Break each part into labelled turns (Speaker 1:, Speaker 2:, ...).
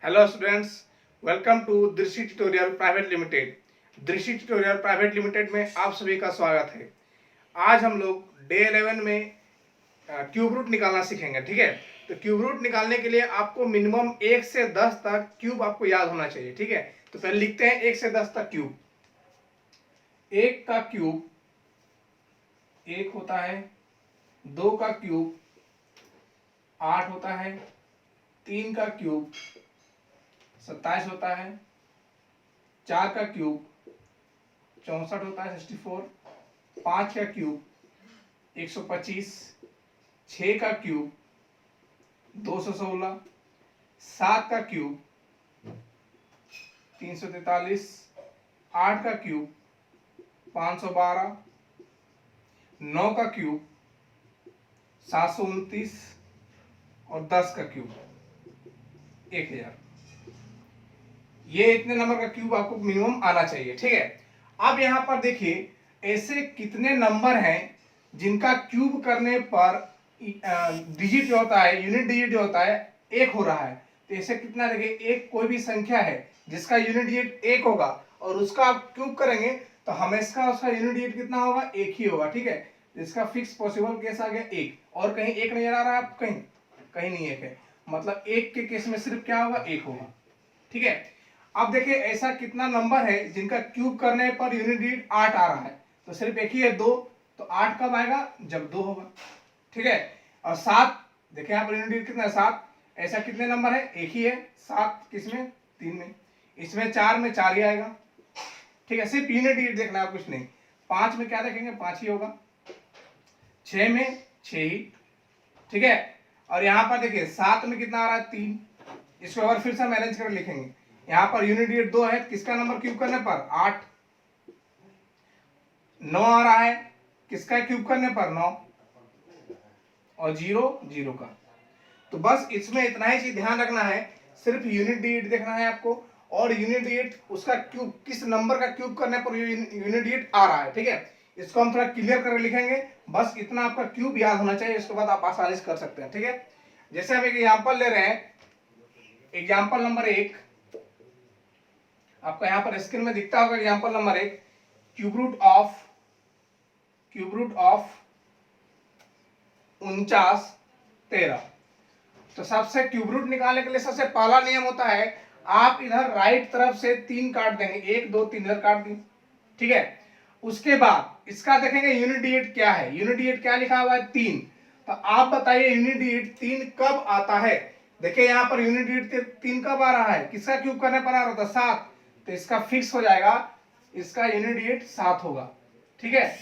Speaker 1: Hello students, welcome to दृष्टि tutorial private limited. दृष्टि tutorial private limited में आप सभी का स्वागत है। आज हम लोग डे 11 में क्यूब रूट निकालना सीखेंगे। ठीक है, तो क्यूब रूट निकालने के लिए आपको मिनिमम 1 से 10 तक क्यूब आपको याद होना चाहिए। ठीक है, तो पहले लिखते हैं 1 से 10 तक क्यूब। 1 का क्यूब 1 होता है, 2 का क्यूब 8 होता है, 3 का क्यूब 27 होता है, 4 का क्यूब 64 होता है 64, 5 का क्यूब 125, 6 का क्यूब 216, 7 का क्यूब 343, 8 का क्यूब 512, 9 का क्यूब 729 और 10 का क्यूब 1000। ये इतने नंबर का क्यूब आपको मिनिमम आना चाहिए। ठीक है, अब यहां पर देखिए ऐसे कितने नंबर हैं जिनका क्यूब करने पर डिजिट जो होता है, यूनिट डिजिट जो होता है 1 हो रहा है। तो ऐसे कितना, देखिए एक कोई भी संख्या है जिसका यूनिट डिजिट 1 होगा और उसका आप क्यूब करेंगे तो हमेशा उसका यूनिट डिजिट कितना होगा, 1 ही होगा। ठीक है, इसका फिक्स पॉसिबल केस आ गया 1, और कहीं 1 नहीं आ रहा है आप, कहीं कहीं नहीं 1 है, मतलब 1 के केस में सिर्फ क्या होगा, 1 होगा। ठीक है, अब देखिए ऐसा कितना नंबर है जिनका क्यूब करने पर यूनिट डिजिट 8 आ रहा है, तो सिर्फ एक ही है 2, तो 8 कब आएगा, जब 2 होगा। ठीक है, और 7 देखिए यहाँ पर यूनिट डिजिट कितना है, 7। ऐसा कितने नंबर है, एक ही है 7, किसमें, 3 में। इसमें 4 में 4 ही आएगा। ठीक है, सिर्फ यूनिट डिजिट देखना है, कुछ नहीं। 5 में क्या देखेंगे, 5 ही होगा। 6 में 6 ही। ठीक है, और यहाँ पर देखिए 7 में कितना आ रहा है, 3। इसको अगर फिर से हम अरेंज कर लिखेंगे, यहाँ पर यूनिट डिजिट 2 है, किसका नंबर क्यूब करने पर 8। 9 आ रहा है, किसका क्यूब करने पर 9, और 0 0 का। तो बस इसमें इतना ही चीज ध्यान रखना है, सिर्फ यूनिट डिजिट देखना है आपको, और यूनिट डिजिट उसका क्यूब किस नंबर का क्यूब करने पर यूनिट डिजिट आ रहा है। ठीक है, इसको हम थोड़ा क्लियर करके लिखेंगे, बस इतना आपका क्यूब याद होना चाहिए, इसके बाद आप आसानी से कर सकते हैं। ठीक है, जैसे हम एक एग्जाम्पल ले रहे हैं, एग्जाम्पल नंबर 1 आपको यहाँ पर स्क्रीन में दिखता होगा। Example number 1, cube root of 49 13। तो सबसे क्यूब रूट निकालने के लिए सबसे पहला नियम होता है, आप इधर राइट तरफ से 3 काट देंगे, 1 2 3 इधर काट दिए। ठीक है, उसके बाद इसका देखेंगे यूनिट डिजिट क्या है, यूनिट डिजिट क्या लिखा हुआ है, 3। तो आप बताइए यूनिट डिजिट 3 कब आता है। देखिए यहाँ पर यूनिट डिजिट 3 कब आ रहा है, किसका क्यूब करने पर आ रहा था, 7। तो इसका फिक्स हो जाएगा, इसका यूनिट डिजिट 7 होगा। ठीक है,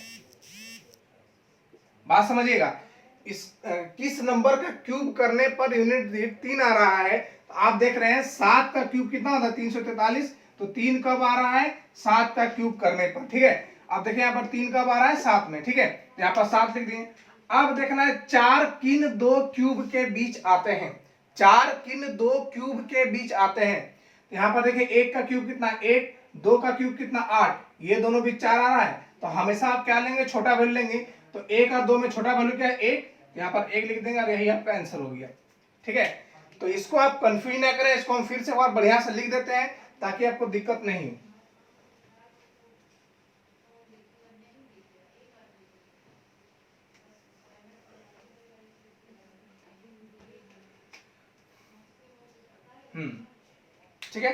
Speaker 1: बात समझिएगा। इस किस नंबर का क्यूब करने पर यूनिट डिजिट 3 आ रहा है, तो आप देख रहे हैं 7 का क्यूब कितना होता है, 343। तो 3 कब आ रहा है, 7 का क्यूब करने पर। ठीक है, अब देखिए यहाँ पर 3 कब आ रहा है, 7 में। ठीक है, यहाँ पर 7 लिख दिए। अब देखना है 4 किन 2 क्यूब के बीच आते हैं, 4 किन 2 क्यूब के बीच आते हैं। तो यहाँ पर देखिए 1 का क्यूब कितना 1, 2 का क्यूब कितना 8, ये दोनों बीच 4 आ रहा है, तो हमेशा आप क्या लेंगे, छोटा वैल्यू लेंगे। तो 1 और 2 में छोटा वैल्यू क्या है, 1, यहाँ पर 1 लिख देंगे और यही आपका आंसर हो गया। ठीक है, तो इसको आप कंफ्यूज ना करें, इसको हम फिर से और बढ़िया से लिख देते हैं ताकि आपको दिक्कत नहीं हो। ठीक है,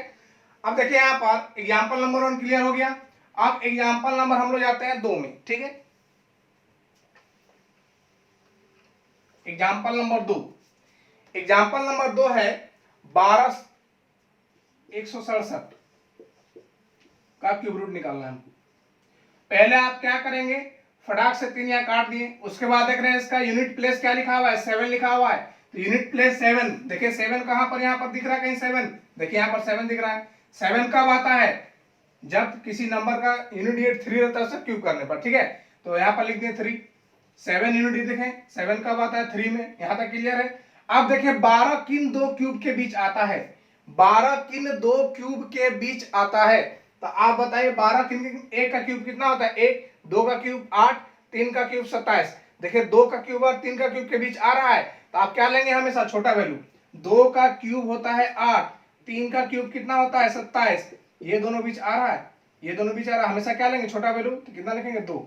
Speaker 1: अब देखिए यहाँ पर एग्जाम्पल नंबर 1 क्लियर हो गया। अब एग्जाम्पल नंबर हम लोग जाते हैं 2 में। ठीक है, एग्जाम्पल नंबर 2, एग्जाम्पल नंबर 2 है 12167 का क्यूब रूट निकालना है हमको। पहले आप क्या करेंगे, फटाक से 3 यहाँ काट दिए। उसके बाद देख रहे हैं इसका यूनिट प्लेस क्या लिखा हुआ है, 7 लिखा हुआ है। तो यूनिट प्लेस 7, देखिए 7 कहां पर, यहाँ पर दिख रहा है कहीं 7, देखिए यहाँ पर 7 दिख रहा है। 7 कब आता है, जब किसी नंबर का यूनिट डिजिट 3 रहता है उसे क्यूब करने पर। ठीक है, तो यहाँ पर लिख दिए 3। 7 यूनिट डिजिट देखें, 7 कब आता है, 3 में। यहाँ तक क्लियर है। अब देखिए 12 किन 2 क्यूब के बीच आता है, 12 किन 2 क्यूब के बीच आता है। तो आप बताइए 12 किन, 1 का क्यूब कितना होता है 1, 2 का क्यूब 8, 3 का क्यूब 27। देखिए 2 का क्यूब और 3 का क्यूब के बीच आ रहा है, तो आप क्या लेंगे, हमेशा छोटा वैल्यू। 2 का क्यूब होता है 8, 3 का क्यूब कितना होता है 27, ये दोनों बीच आ रहा है, ये दोनों बीच आ रहा है, हमेशा क्या लेंगे छोटा वैल्यू, तो कितना लिखेंगे 2,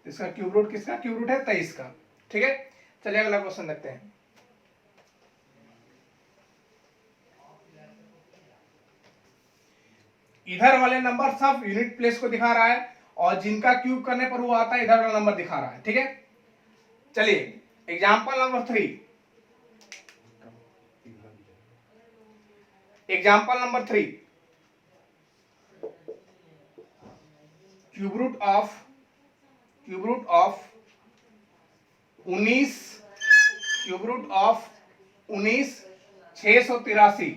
Speaker 1: इसका क्यूब रूट किसका क्यूब रूट है 23 का। ठीक है, चलिए अगला क्वेश्चन देखते हैं। इधर वाले नंबर सब यूनिट प्लेस को दिखा रहा है और जिनका क्यूब करने पर वो आता है इधर वाला नंबर दिखा रहा है। ठीक है, चलिए example number 3, example number 3, cube root of 19, cube root of 19 683,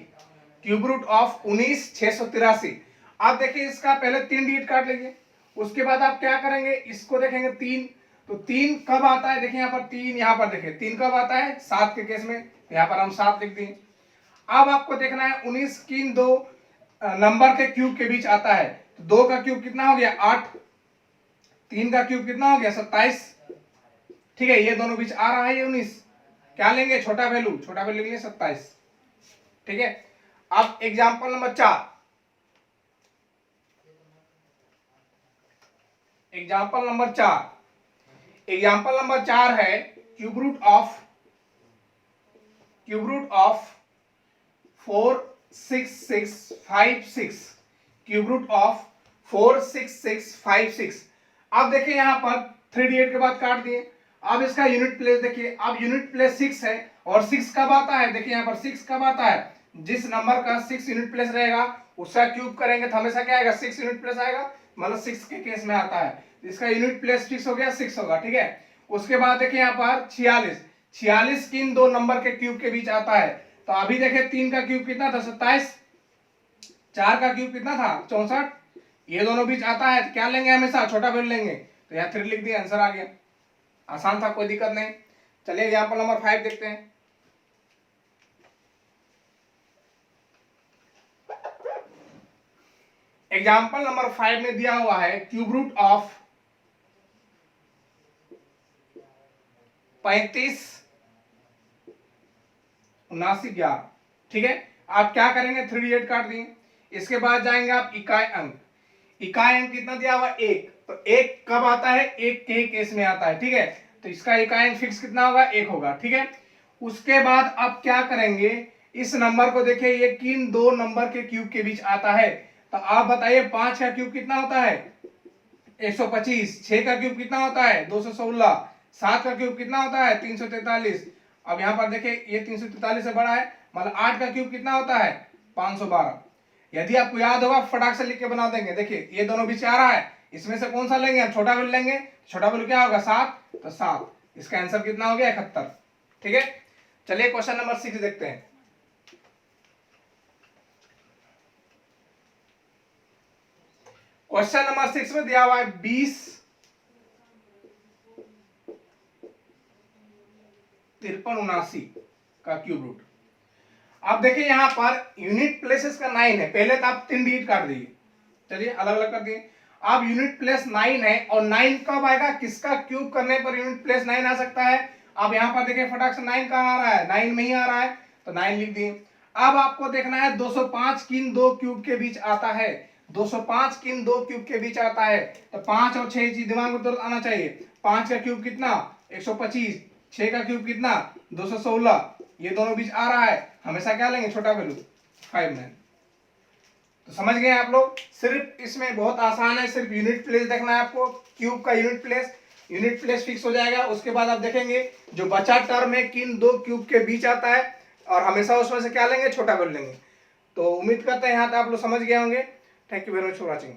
Speaker 1: cube root of 19 683। आप देखिए इसका पहले 3 डिजिट काट लीजिए, उसके बाद आप क्या करेंगे, इसको देखेंगे 3, तो 3 कब आता है, देखिए यहाँ पर 3, यहाँ पर देखिए 3 कब आता है 7 के केस में, यहाँ पर हम 7 लिख दिए। अब आपको देखना है 19 किन दो नंबर के क्यूब के बीच आता है, तो 2 का क्यूब कितना हो गया 8, 3 का क्यूब कितना हो गया 27। ठीक है, ये दोनों बीच आ रहा है ये 19, क्या लेंगे छोटा वैल्यू लिख लेंगे 27। ठीक है, अब एग्जांपल नंबर 4, एग्जांपल नंबर 4 है cube root of 46656, cube root of 46656। अब देखिए यहां पर 3 डिजिट के बाद काट दिए। अब इसका यूनिट प्लेस देखिए, अब यूनिट प्लेस 6 है और 6 कब आता है, देखिए यहां पर 6 कब आता है, जिस नंबर का 6 यूनिट प्लेस रहेगा उसका क्यूब करेंगे तो हमेशा क्या आएगा 6 यूनिट प्लेस आएगा, मतलब 6 के केस में आता है, इसका यूनिट प्लेस फिक्स हो गया 6 होगा। ठीक है, उसके बाद देखिए यहाँ पर 46 किन दो नंबर के क्यूब के बीच आता है, तो अभी देखिए 3 का क्यूब कितना था 27, 4 का क्यूब कितना था 64, ये दोनों बीच आता है तो क्या लेंगे हमेशा छोटा वैल्यू लेंगे, तो यहाँ 3 लिख दिए, आंसर आ गया, आसान था कोई दिक्कत नहीं। चलिए एग्जांपल नंबर 5 देखते हैं। एग्जांपल नंबर 5 में दिया हुआ है क्यूब रूट ऑफ 35 79 11। ठीक है, आप क्या करेंगे 3 डिजिट काट दिए, इसके बाद जाएंगे आप इकाई अंक, इकाई अंक कितना दिया हुआ 1, तो 1 कब आता है 1 के केस में आता है। ठीक है, तो इसका इकाई अंक फिक्स कितना होगा 1 होगा। ठीक है, उसके बाद आप क्या करेंगे, इस नंबर को देखिए ये किन दो नंबर के क्यूब के बीच आता है, तो आप बताइए 5 का क्यूब कितना होता है 125, 6 का क्यूब कितना होता है 216, 7 का क्यूब कितना होता है 343। अब यहाँ पर देखिए ये 343 से बड़ा है, मतलब 8 का क्यूब कितना होता है 512। यदि आपको याद होगा फटाक से लिख के बना देंगे, देखिए ये दोनों बीच आ रहा है, इसमें से कौन सा लेंगे हम छोटा वैल्यू लेंगे, छोटा वैल्यू क्या होगा 7, तो 7, इसका आंसर कितना हो गया 71। ठीक है, चलिए क्वेश्चन नंबर 6 देखते हैं। क्वेश्चन नंबर 6 में दिया हुआ है 20 53 79 का क्यूब रूट। आप देखिए यहां पर यूनिट प्लेसेस का 9 है, पहले तो आप 3 डिजिट काट दीजिए, चलिए अलग अलग कर दिए। अब यूनिट प्लेस 9 है और 9 कब आएगा, किसका क्यूब करने पर यूनिट प्लेस 9 आ सकता है। अब यहां पर देखिए फटाक से 9 कहां आ रहा है, 9 में ही आ रहा है, तो 9 लिख दिए। अब आपको देखना है 205 किन दो क्यूब के बीच आता है, 205 किन दो क्यूब के बीच आता है, तो 5 और 6 चीज दिमाग में तुरंत आना चाहिए। 5 का क्यूब कितना 125, 6 का क्यूब कितना 216, ये दोनों बीच आ रहा है, हमेशा क्या लेंगे छोटा वैल्यू 59। तो समझ गए आप लोग, सिर्फ इसमें बहुत आसान है, सिर्फ यूनिट प्लेस देखना है आपको, क्यूब का यूनिट प्लेस फिक्स हो जाएगा। उसके बाद आप देखेंगे जो बचा टर्म है किन दो क्यूब के बीच आता है और हमेशा उसमें से क्या लेंगे छोटा वैल्यू लेंगे। तो उम्मीद करते हैं यहाँ तक आप लोग समझ गए होंगे। Thank you very much for watching.